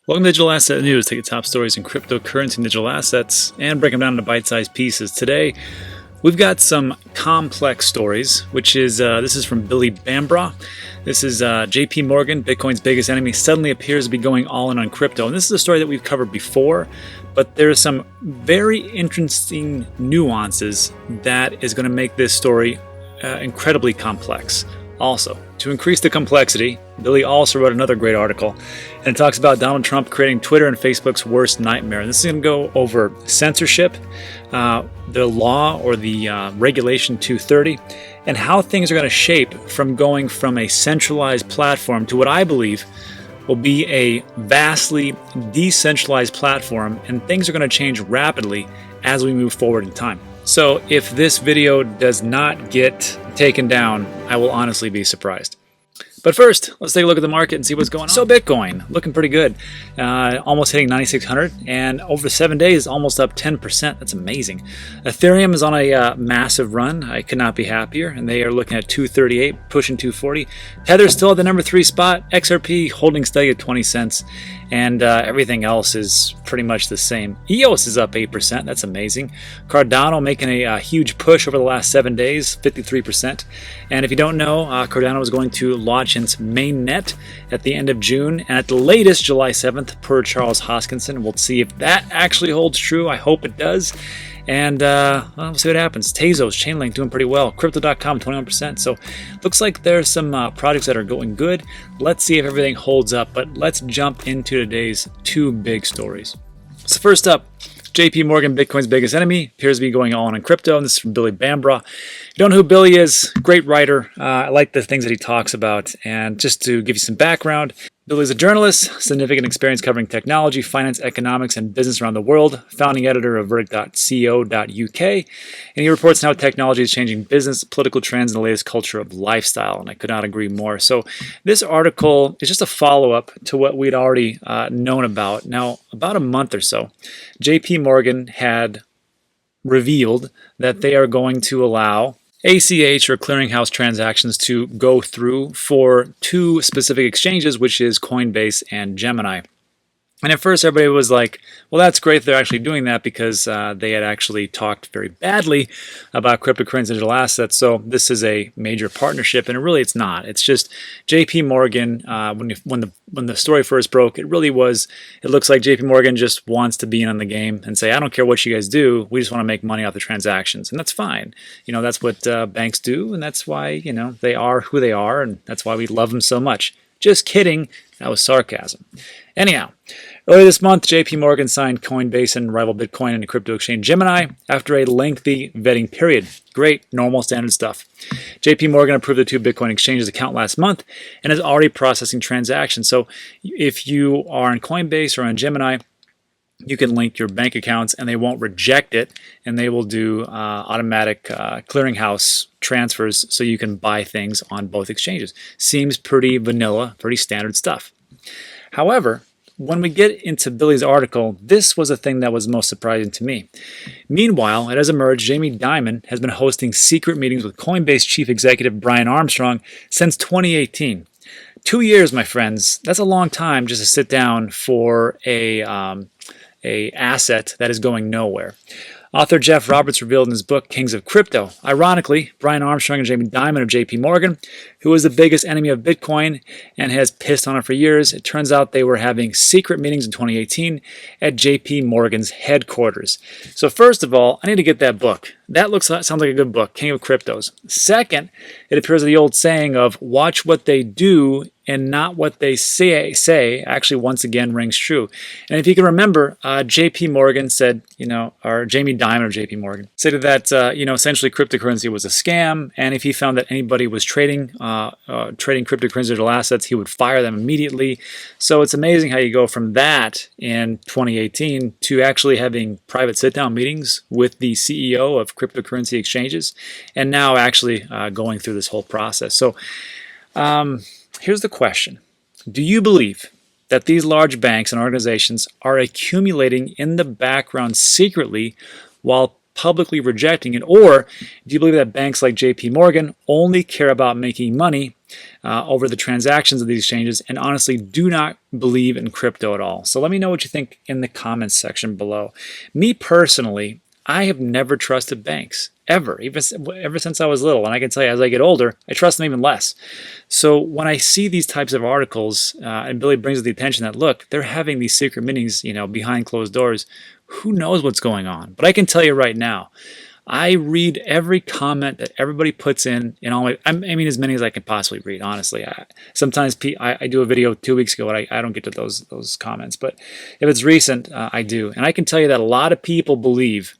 Welcome to Digital Asset News. Take the top stories in cryptocurrency and digital assets and break them down into bite-sized pieces. Today, we've got some complex stories, which is this is from Billy Bambra. This is JP Morgan, Bitcoin's biggest enemy, suddenly appears to be going all in on crypto. And this is a story that we've covered before, but there are some very interesting nuances that is going to make this story incredibly complex. Also, to increase the complexity, Billy also wrote another great article, and it talks about Donald Trump creating Twitter and Facebook's worst nightmare. And this is going to go over censorship, the law or the Regulation 230, and how things are going to shape from going from a centralized platform to what I believe will be a vastly decentralized platform, and things are going to change rapidly as we move forward in time. So if this video does not get taken down, I will honestly be surprised. But first, let's take a look at the market and see what's going on. So Bitcoin, looking pretty good. Almost hitting 9,600, and over 7 days, almost up 10%. That's amazing. Ethereum is on a massive run. I could not be happier, and they are looking at 238, pushing 240. Tether's still at the number 3 spot. XRP holding steady at 20 cents, and everything else is pretty much the same. EOS is up 8%. That's amazing. Cardano making a huge push over the last 7 days, 53%. And if you don't know, Cardano is going to launch its mainnet at the end of June, and at the latest, July 7th, per Charles Hoskinson. We'll see if that actually holds true. I hope it does. And we'll see what happens. Tezos, Chainlink doing pretty well. Crypto.com, 21%. So looks like there's some projects that are going good. Let's see if everything holds up. But let's jump into today's two big stories. So first up, JP Morgan, Bitcoin's biggest enemy, appears to be going all in on crypto. And this is from Billy Bambra. If you don't know who Billy is, great writer. I like the things that he talks about. And just to give you some background, Billy's a journalist, significant experience covering technology, finance, economics, and business around the world, founding editor of verdict.co.uk, and he reports on how technology is changing business, political trends, and the latest culture of lifestyle, and I could not agree more. So this article is just a follow-up to what we'd already known about. Now, about a month or so, JP Morgan had revealed that they are going to allow ACH or clearinghouse transactions to go through for two specific exchanges, which is Coinbase and Gemini. And at first everybody was like, well, that's great they're actually doing that because they had actually talked very badly about cryptocurrency and digital assets. So this is a major partnership, and really it's not. It's just JP Morgan, when the story first broke, it looks like JP Morgan just wants to be in on the game and say, I don't care what you guys do, we just want to make money off the transactions. And that's fine. That's what banks do, and that's why, they are who they are, and that's why we love them so much. Just kidding. That was sarcasm. Anyhow, earlier this month, JP Morgan signed Coinbase and rival Bitcoin and crypto exchange Gemini after a lengthy vetting period. Great, normal, standard stuff. JP Morgan approved the two Bitcoin exchanges account last month and is already processing transactions. So if you are on Coinbase or on Gemini, you can link your bank accounts and they won't reject it, and they will do automatic clearinghouse transfers so you can buy things on both exchanges. Seems pretty vanilla, pretty standard stuff. However, when we get into Billy's article, this was a thing that was most surprising to me. Meanwhile, it has emerged Jamie Dimon has been hosting secret meetings with Coinbase chief executive Brian Armstrong since 2018. 2 years, my friends. That's a long time just to sit down for a asset that is going nowhere. Author Jeff Roberts revealed in his book, Kings of Crypto. Ironically, Brian Armstrong and Jamie Dimon of JP Morgan, who is the biggest enemy of Bitcoin and has pissed on it for years, it turns out they were having secret meetings in 2018 at JP Morgan's headquarters. So first of all, I need to get that book. That sounds like a good book, King of Cryptos. Second, it appears the old saying of watch what they do and not what they say actually once again rings true. And if you can remember, JP Morgan said, or Jamie Dimon of JP Morgan said that, essentially cryptocurrency was a scam. And if he found that anybody was trading cryptocurrency digital assets, he would fire them immediately. So it's amazing how you go from that in 2018 to actually having private sit-down meetings with the CEO of cryptocurrency exchanges, and now actually going through this whole process. So here's the question. Do you believe that these large banks and organizations are accumulating in the background secretly while publicly rejecting it? Or do you believe that banks like JP Morgan only care about making money over the transactions of these exchanges and honestly do not believe in crypto at all? So let me know what you think in the comments section below. Me personally, I have never trusted banks, ever since I was little. And I can tell you, as I get older, I trust them even less. So when I see these types of articles, and Billy brings to the attention that, look, they're having these secret meetings, behind closed doors, who knows what's going on? But I can tell you right now, I read every comment that everybody puts in all my, I mean, as many as I can possibly read, honestly. Sometimes I do a video 2 weeks ago and I don't get to those comments, but if it's recent, I do. And I can tell you that a lot of people believe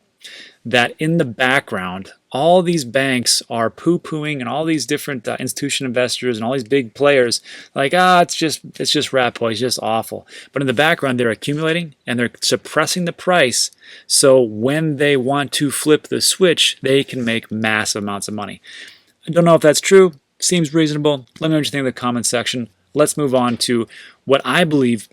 that in the background, all these banks are poo-pooing and all these different institutional investors and all these big players like, it's just rat boy, it's just awful. But in the background, they're accumulating and they're suppressing the price. So when they want to flip the switch, they can make massive amounts of money. I don't know if that's true. Seems reasonable. Let me know what you think in the comments section. Let's move on to what I believe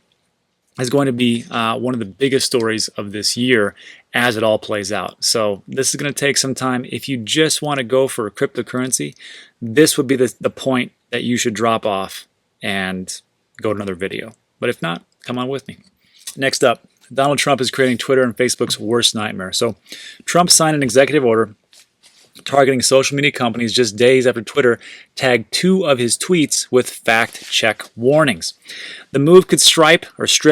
is going to be one of the biggest stories of this year as it all plays out. So this is going to take some time. If you just want to go for a cryptocurrency, this would be the point that you should drop off and go to another video. But if not, come on with me. Next up, Donald Trump is creating Twitter and Facebook's worst nightmare. So Trump signed an executive order targeting social media companies just days after Twitter tagged 2 of his tweets with fact-check warnings. The move could strip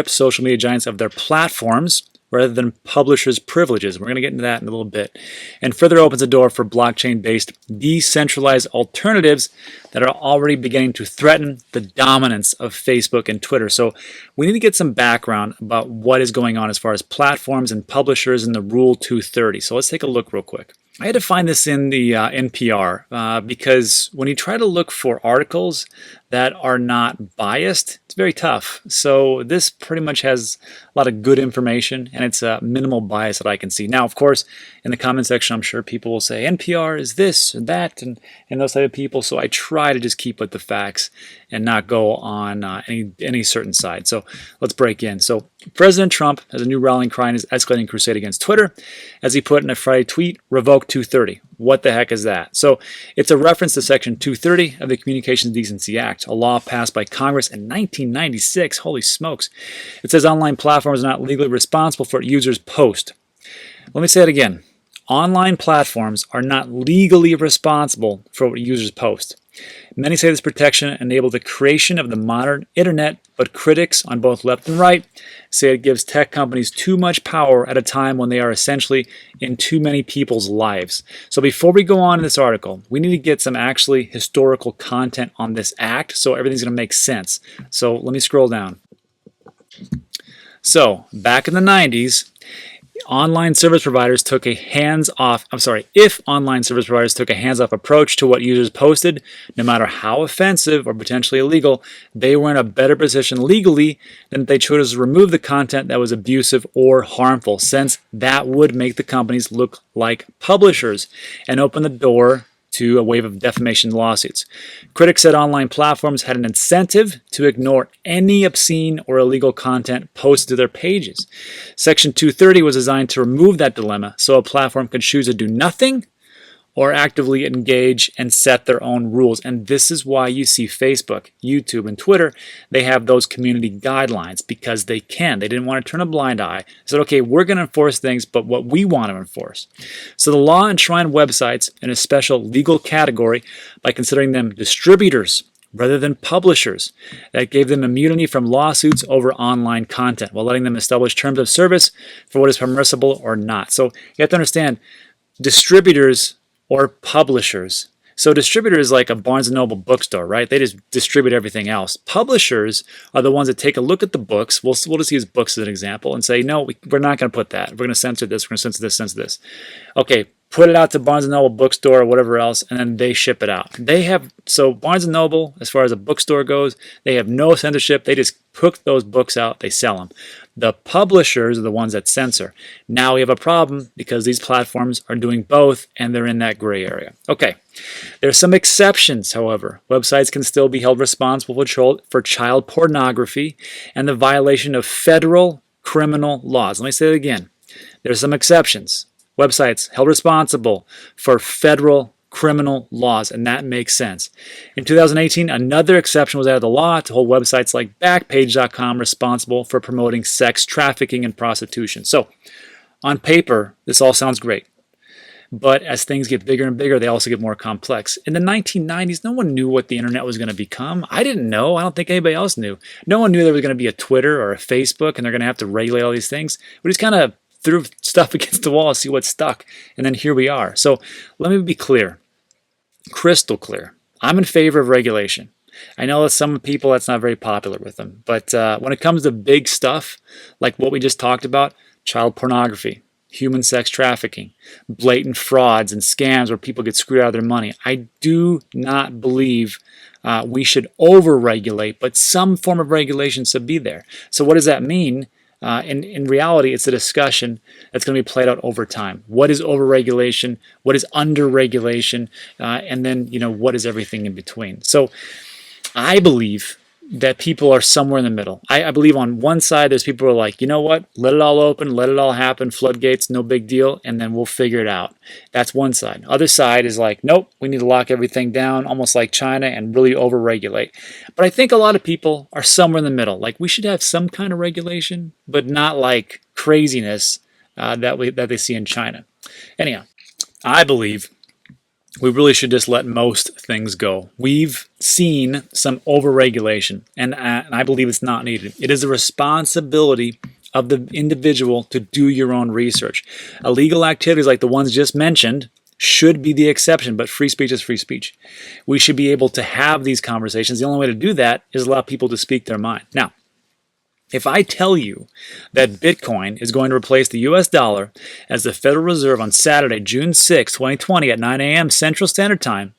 social media giants of their platforms rather than publishers' privileges. We're going to get into that in a little bit. And further opens the door for blockchain-based decentralized alternatives that are already beginning to threaten the dominance of Facebook and Twitter. So we need to get some background about what is going on as far as platforms and publishers and the Rule 230. So let's take a look real quick. I had to find this in the NPR because when you try to look for articles that are not biased, it's very tough. So this pretty much has a lot of good information and it's a minimal bias that I can see. Now, of course, in the comment section, I'm sure people will say NPR is this and that and those type of people. So I try to just keep with the facts and not go on any certain side. So let's break in. So President Trump has a new rallying cry in his escalating crusade against Twitter. As he put in a Friday tweet, revoke 230. What the heck is that? So it's a reference to Section 230 of the Communications Decency Act, a law passed by Congress in 1996. Holy smokes. It says online platforms are not legally responsible for what users post. Let me say it again. Online platforms are not legally responsible for what users post. Many say this protection enabled the creation of the modern internet, but critics on both left and right say it gives tech companies too much power at a time when they are essentially in too many people's lives. So before we go on in this article, we need to get some actually historical content on this act so everything's going to make sense. So let me scroll down. So back in the 90s, if online service providers took a hands-off approach to what users posted, no matter how offensive or potentially illegal, they were in a better position legally than if they chose to remove the content that was abusive or harmful, since that would make the companies look like publishers and open the door to a wave of defamation lawsuits. Critics said online platforms had an incentive to ignore any obscene or illegal content posted to their pages. Section 230 was designed to remove that dilemma so a platform could choose to do nothing or actively engage and set their own rules. And this is why you see Facebook, YouTube, and Twitter, they have those community guidelines because they can. They didn't want to turn a blind eye. They said, okay, we're going to enforce things, but what we want to enforce. So the law enshrined websites in a special legal category by considering them distributors rather than publishers. That gave them immunity from lawsuits over online content while letting them establish terms of service for what is permissible or not. So you have to understand, distributors or publishers. So distributor is like a Barnes & Noble bookstore, right? They just distribute everything else. Publishers are the ones that take a look at the books. We'll just use books as an example and say, no, we're not going to put that. We're going to censor this. We're going to censor this. Okay, put it out to Barnes & Noble bookstore or whatever else, and then they ship it out. So Barnes & Noble, as far as a bookstore goes, they have no censorship. They just put those books out. They sell them. The publishers are the ones that censor. Now we have a problem because these platforms are doing both and they're in that gray area. Okay, there are some exceptions, however. Websites can still be held responsible for child pornography and the violation of federal criminal laws. Let me say it again. There are some exceptions. websites held responsible for federal criminal laws, and that makes sense. In 2018, another exception was added to the law to hold websites like Backpage.com responsible for promoting sex trafficking and prostitution. So, on paper, this all sounds great. But as things get bigger and bigger, they also get more complex. In the 1990s, no one knew what the internet was going to become. I didn't know. I don't think anybody else knew. No one knew there was going to be a Twitter or a Facebook, and they're going to have to regulate all these things. We just kind of threw stuff against the wall, see what stuck, and then here we are. So let me be clear, crystal clear. I'm in favor of regulation. I know that some people, that's not very popular with them. But when it comes to big stuff, like what we just talked about, child pornography, human sex trafficking, blatant frauds and scams where people get screwed out of their money, I do not believe we should over-regulate, but some form of regulation should be there. So what does that mean? In reality, it's a discussion that's going to be played out over time. What is over-regulation? What is under-regulation? And then, what is everything in between? So I believe that people are somewhere in the middle. I believe on one side, there's people who are like, you know what? Let it all open, let it all happen, floodgates, no big deal, and then we'll figure it out. That's one side. Other side is like, nope, we need to lock everything down, almost like China, and really over-regulate. But I think a lot of people are somewhere in the middle. Like, we should have some kind of regulation, but not like craziness that they see in China. Anyhow, I believe we really should just let most things go. We've seen some over-regulation, and I believe it's not needed. It is a responsibility of the individual to do your own research. Illegal activities like the ones just mentioned should be the exception, but free speech is free speech. We should be able to have these conversations. The only way to do that is allow people to speak their mind. Now, if I tell you that Bitcoin is going to replace the US dollar as the Federal Reserve on Saturday, June 6, 2020 at 9 a.m. Central Standard Time,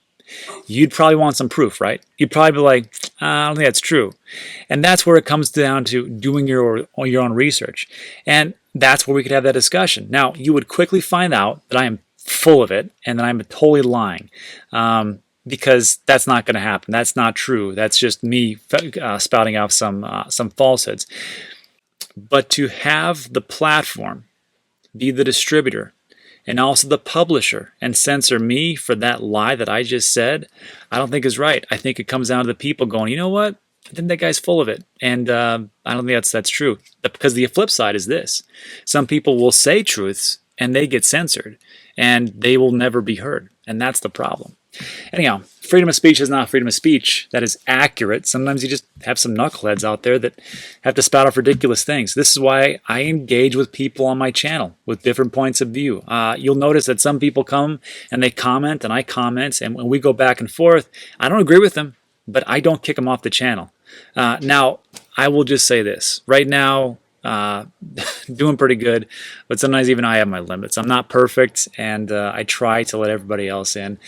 you'd probably want some proof, right? You'd probably be like, I don't think that's true. And that's where it comes down to doing your own research. And that's where we could have that discussion. Now, you would quickly find out that I am full of it and that I'm totally lying. Because that's not going to happen. That's not true. That's just me spouting out some falsehoods. But to have the platform be the distributor and also the publisher and censor me for that lie that I just said, I don't think is right. I think it comes down to the people going, you know what? I think that guy's full of it. And I don't think that's true. Because the flip side is this. Some people will say truths and they get censored and they will never be heard. And that's the problem. Anyhow, freedom of speech is not freedom of speech that is accurate. Sometimes you just have some knuckleheads out there that have to spout off ridiculous things. This is why I engage with people on my channel with different points of view. You'll notice that some people come and they comment and I comment, and when we go back and forth, I don't agree with them, but I don't kick them off the channel. Now, I will just say this. Right now, doing pretty good, but sometimes even I have my limits. I'm not perfect, and I try to let everybody else in,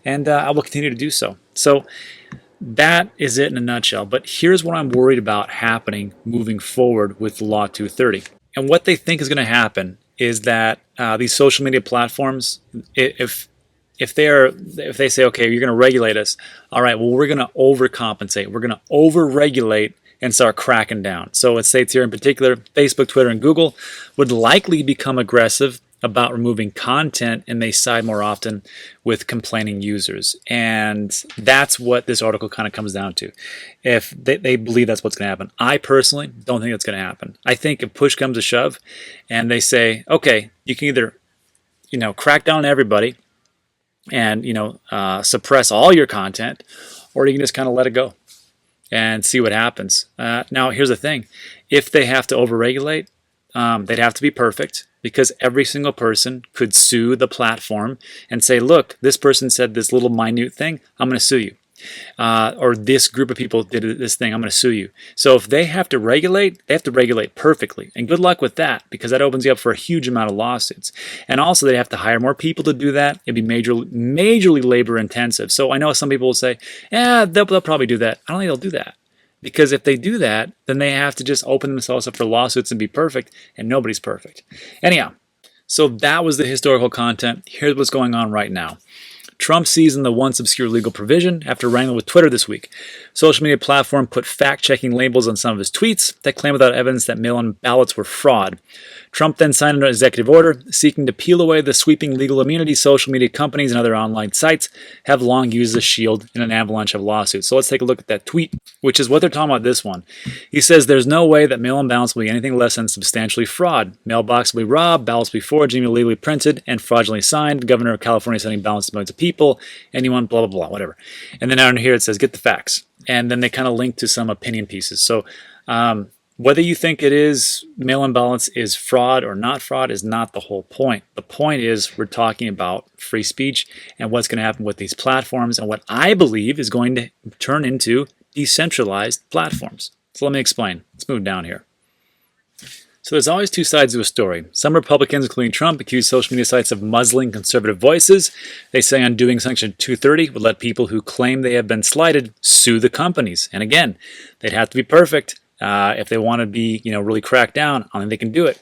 and I will continue to do so. So that is it in a nutshell. But here's what I'm worried about happening moving forward with Law 230. And what they think is going to happen is that these social media platforms, if they say, okay, you're going to regulate us, all right, well, we're going to overcompensate. We're going to over-regulate and start cracking down. So it states here in particular, Facebook, Twitter, and Google would likely become aggressive about removing content and may side more often with complaining users. And that's what this article kind of comes down to. If they believe that's what's going to happen. I personally don't think that's going to happen. I think if push comes to shove and they say, okay, you can either, crack down on everybody and, suppress all your content, or you can just kind of let it go and see what happens. Now, here's the thing. If they have to overregulate, they'd have to be perfect, because every single person could sue the platform and say, look, this person said this little minute thing, I'm going to sue you. Or this group of people did this thing, I'm going to sue you. So if they have to regulate, they have to regulate perfectly. And good luck with that, because that opens you up for a huge amount of lawsuits. And also they have to hire more people to do that. It'd be majorly labor intensive. So I know some people will say, yeah, they'll probably do that. I don't think they'll do that. Because if they do that, then they have to just open themselves up for lawsuits and be perfect, and nobody's perfect. Anyhow, so that was the historical content. Here's what's going on right now. Trump seized on the once obscure legal provision after wrangling with Twitter this week. Social media platform put fact-checking labels on some of his tweets that claim without evidence that mail-in ballots were fraud. Trump then signed an executive order seeking to peel away the sweeping legal immunity social media companies and other online sites have long used as a shield in an avalanche of lawsuits. So let's take a look at that tweet, which is what they're talking about this one. He says there's no way that mail-in ballots will be anything less than substantially fraud. Mailbox will be robbed, ballots will be forged, illegally printed, and fraudulently signed. The governor of California is sending ballots to millions of people. Anyone, blah, blah, blah, whatever. And then down here it says, get the facts. And then they kind of link to some opinion pieces. So whether you think it is mail-in ballots is fraud or not fraud is not the whole point. The point is we're talking about free speech and what's going to happen with these platforms and what I believe is going to turn into decentralized platforms. So let me explain. Let's move down here. So there's always two sides to a story. Some Republicans, including Trump, accuse social media sites of muzzling conservative voices. They say undoing Section 230 would let people who claim they have been slighted sue the companies. And again, they'd have to be perfect. If they want to be, really cracked down, I don't think they can do it.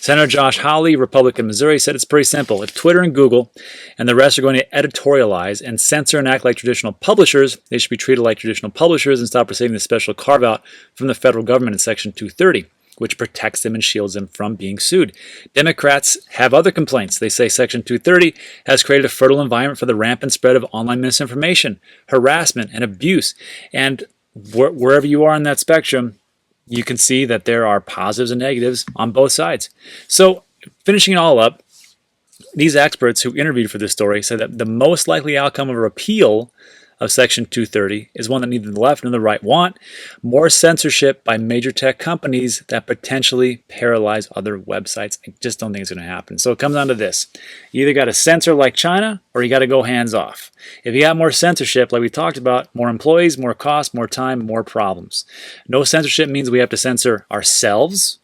Senator Josh Hawley, Republican Missouri, said it's pretty simple. If Twitter and Google and the rest are going to editorialize and censor and act like traditional publishers, they should be treated like traditional publishers and stop receiving the special carve-out from the federal government in Section 230, which protects them and shields them from being sued. Democrats have other complaints. They say Section 230 has created a fertile environment for the rampant spread of online misinformation, harassment, and abuse. And wherever you are on that spectrum, you can see that there are positives and negatives on both sides. So finishing it all up, these experts who interviewed for this story said that the most likely outcome of a repeal of Section 230 is one that neither the left nor the right want: more censorship by major tech companies that potentially paralyze other websites. I just don't think it's going to happen. So it comes down to this. You either got to censor like China or you got to go hands off. If you got more censorship, like we talked about, more employees, more cost, more time, more problems. No censorship means we have to censor ourselves,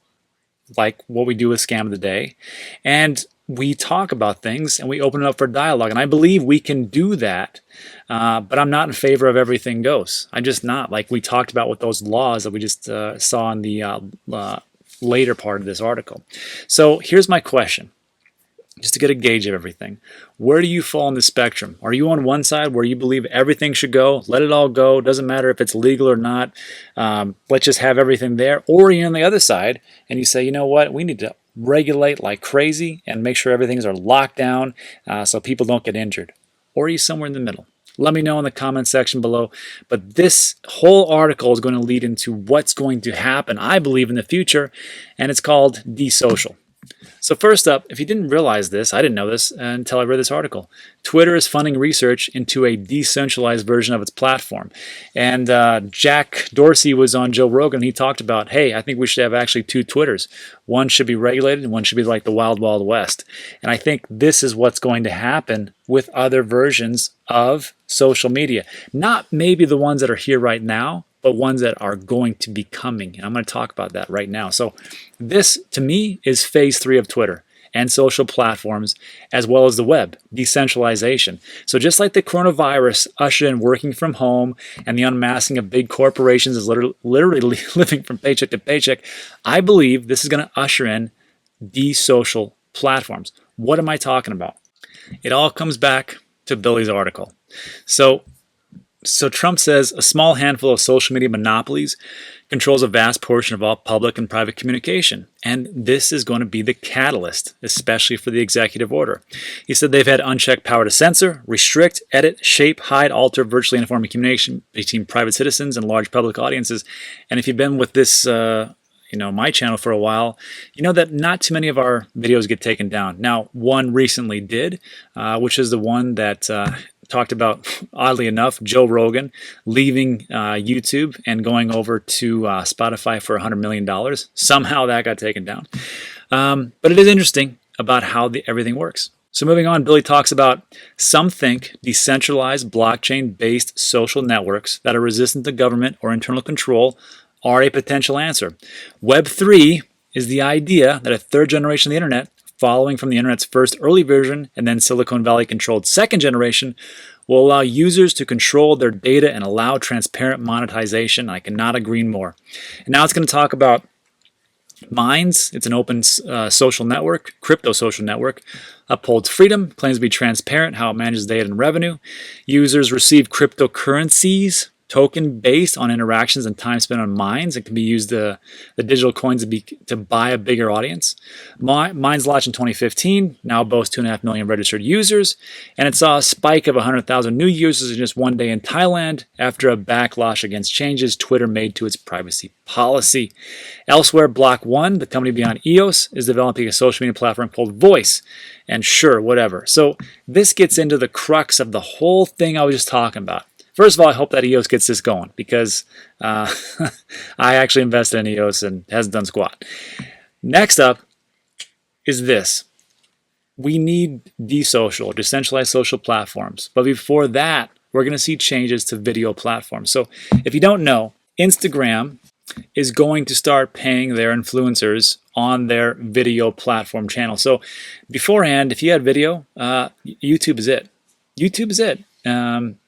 like what we do with Scam of the Day. And we talk about things and we open it up for dialogue. And I believe we can do that, but I'm not in favor of everything goes. I'm just not. Like we talked about with those laws that we just saw in the later part of this article. So here's my question, just to get a gauge of everything. Where do you fall on the spectrum? Are you on one side where you believe everything should go, let it all go, doesn't matter if it's legal or not, let's just have everything there? Or are you on the other side and you say, you know what, we need to regulate like crazy and make sure everything's are locked down so people don't get injured? Or are you somewhere in the middle? Let me know in the comment section below. But this whole article is going to lead into what's going to happen, I believe, in the future, and it's called desocial. So first up, if you didn't realize this, I didn't know this until I read this article, Twitter is funding research into a decentralized version of its platform. And Jack Dorsey was on Joe Rogan. He talked about, hey, I think we should have actually two Twitters. One should be regulated and one should be like the Wild Wild West. And I think this is what's going to happen with other versions of social media. Not maybe the ones that are here right now, but ones that are going to be coming. And I'm going to talk about that right now. So this, to me, is phase 3 of Twitter and social platforms, as well as the web, decentralization. So just like the coronavirus ushered in working from home and the unmasking of big corporations is literally living from paycheck to paycheck, I believe this is going to usher in desocial platforms. What am I talking about? It all comes back to Billy's article. So Trump says a small handful of social media monopolies controls a vast portion of all public and private communication. And this is going to be the catalyst, especially for the executive order. He said they've had unchecked power to censor, restrict, edit, shape, hide, alter, virtually inform communication between private citizens and large public audiences. And if you've been with this my channel for a while, you know that not too many of our videos get taken down. Now, one recently did, which is the one that talked about, oddly enough, Joe Rogan leaving YouTube and going over to Spotify for $100 million. Somehow that got taken down. But it is interesting about how everything works. So moving on, Billy talks about some think decentralized blockchain-based social networks that are resistant to government or internal control are a potential answer. Web3 is the idea that a third generation of the internet, following from the internet's first early version and then Silicon Valley controlled second generation, will allow users to control their data and allow transparent monetization. I cannot agree more. And now it's going to talk about Minds, it's an open social network, crypto social network, upholds freedom, claims to be transparent, how it manages data and revenue. Users receive cryptocurrencies, token based on interactions and time spent on Minds. It can be used, the digital coins, to buy a bigger audience. Minds launched in 2015, now boasts 2.5 million registered users, and it saw a spike of 100,000 new users in just one day in Thailand after a backlash against changes Twitter made to its privacy policy. Elsewhere, Block One, the company behind EOS, is developing a social media platform called Voice. And sure, whatever. So this gets into the crux of the whole thing I was just talking about. First of all, I hope that EOS gets this going, because I actually invested in EOS and hasn't done squat. Next up is this. We need decentralized social platforms. But before that, we're going to see changes to video platforms. So if you don't know, Instagram is going to start paying their influencers on their video platform channel. So beforehand, if you had video, YouTube is it. YouTube is it.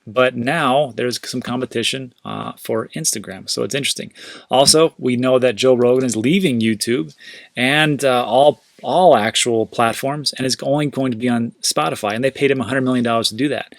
But now there's some competition for Instagram, so it's interesting. Also, we know that Joe Rogan is leaving YouTube and all actual platforms, and is only going to be on Spotify, and they paid him $100 million to do that.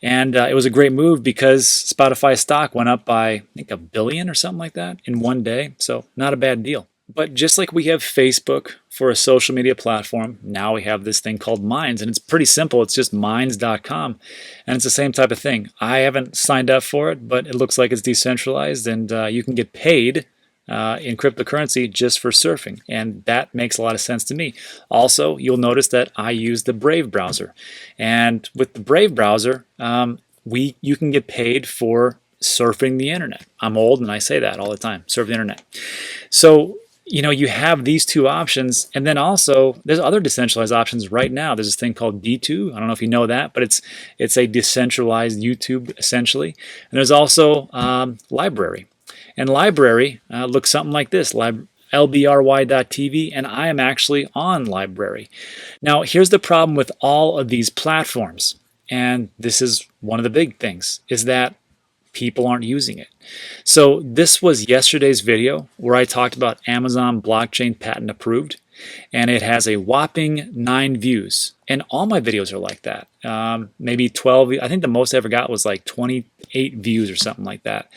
And it was a great move because Spotify stock went up by, I think, $1 billion or something like that in one day, so not a bad deal. But just like we have Facebook for a social media platform, now we have this thing called Minds, and it's pretty simple. It's just minds.com, and it's the same type of thing. I haven't signed up for it, but it looks like it's decentralized, and you can get paid in cryptocurrency just for surfing, and that makes a lot of sense to me. Also, you'll notice that I use the Brave browser, and with the Brave browser, you can get paid for surfing the internet. I'm old, and I say that all the time, surf the internet. So you have these two options, and then also there's other decentralized options right now. There's this thing called D2. I don't know if you know that, but it's a decentralized YouTube essentially. And there's also Library, and Library looks something like this: lbry.tv, and I am actually on Library. Now, here's the problem with all of these platforms, and this is one of the big things, is that people aren't using it. So this was yesterday's video where I talked about Amazon blockchain patent approved, and it has a whopping 9 views. And all my videos are like that. Maybe 12. I think the most I ever got was like 28 views or something like that.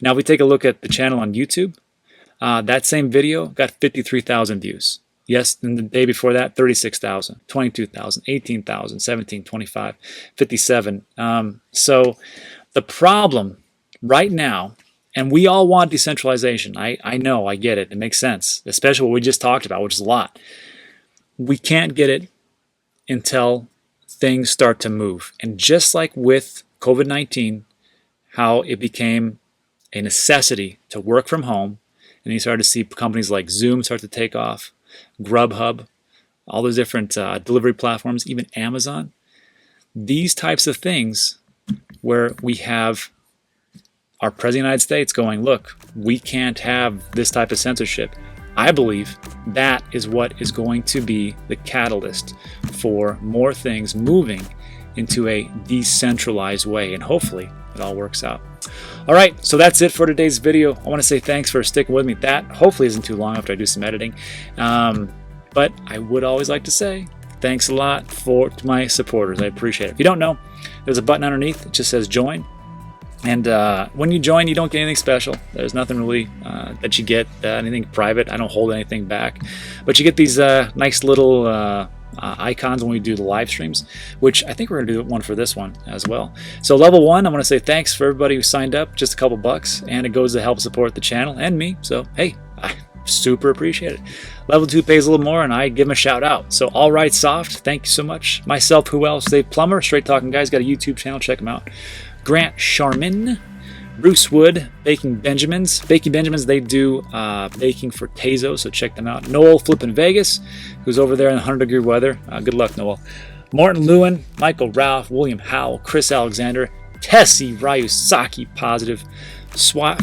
Now, if we take a look at the channel on YouTube, that same video got 53,000 views. Yes, and the day before that, 36,000, 22,000, 18,000, 17, 25, 57. So the problem right now, and we all want decentralization. I know, I get it. It makes sense, especially what we just talked about, which is a lot. We can't get it until things start to move. And just like with COVID-19, how it became a necessity to work from home, and you started to see companies like Zoom start to take off, Grubhub, all those different delivery platforms, even Amazon. These types of things where we have our President of the United States going, look, we can't have this type of censorship. I believe that is what is going to be the catalyst for more things moving into a decentralized way, and hopefully it all works out. All right, so that's it for today's video. I want to say thanks for sticking with me. That hopefully isn't too long after I do some editing. But I would always like to say thanks a lot to my supporters. I appreciate it. If you don't know, there's a button underneath. It just says join. And when you join, you don't get anything special. There's nothing really that you get, anything private. I don't hold anything back. But you get these nice little icons when we do the live streams, which I think we're going to do one for this one as well. So level 1, I want to say thanks for everybody who signed up, just a couple bucks, and it goes to help support the channel and me. So, hey, I super appreciate it. Level 2 pays a little more, and I give them a shout out. So All Right Soft, thank you so much. Myself, who else? Dave Plummer, Straight Talking Guys, got a YouTube channel, check them out. Grant Sharman, Bruce Wood, Baking Benjamins. Baking Benjamins, they do baking for Tezos, so check them out. Noel Flippin' Vegas, who's over there in 100-degree weather. Good luck, Noel. Morton Lewin, Michael Ralph, William Howell, Chris Alexander, Tessie Ryusaki Positive,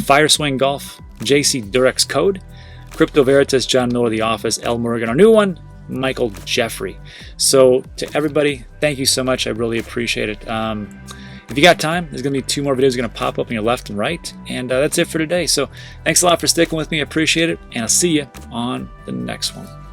Fire Swing Golf, JC Durex Code, Crypto Veritas, John Miller, The Office, L. Morgan, our new one, Michael Jeffrey. So to everybody, thank you so much. I really appreciate it. If you got time, there's going to be 2 more videos going to pop up on your left and right. And that's it for today. So thanks a lot for sticking with me. I appreciate it. And I'll see you on the next one.